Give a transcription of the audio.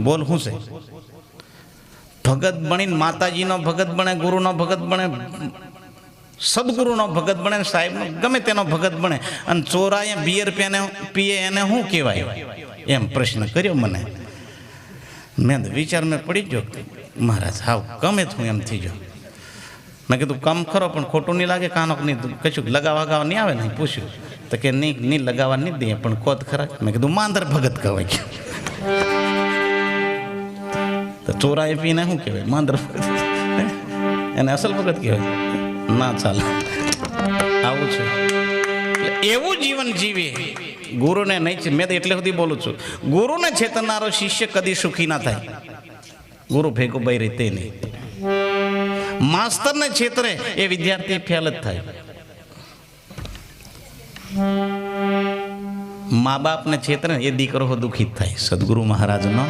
બોલ શું છે? ભગત બનીને માતાજીનો ભગત બને, ગુરુનો ભગત બને, સદગુરુનો ભગત બને, સાહેબનો ગમે તેનો ભગત બને, અને ચોરાએ બિયર પીએ એને શું કહેવાય? એમ પ્રશ્ન કર્યો મને. મેં વિચાર મેં પડી ગયો, મહારાજ હાવ ગમે હું એમ થઈ ગયો. મેં કીધું કમ ખરો પણ ખોટું નહીં લાગે, કાનક નહીં કશું લગાવા નહીં આવે નહીં? પૂછ્યું તો કે નહીં લગાવવા નહીં દે, પણ કોત ખરા. મેં કીધું માંદર ભગત કહેવાય. તો ચોરાએ પીને શું કહેવાય? માંદર ભગત. એને અસલ ભગત કહેવાય? ના ચાલે. આવું છે. એવું જીવન જીવે ગુરુને નહીં. મેં તો એટલે સુધી બોલું છું, ગુરુને છેતરનારો શિષ્ય કદી સુખી ના થાય. ગુરુ ભેગો બઈ રીતે નહીં. માસ્તરને છેતરે એ વિદ્યાર્થી ફેલ જ થાય. મા બાપને છેતરે એ દીકરો દુઃખિત થાય. સદગુરુ મહારાજનો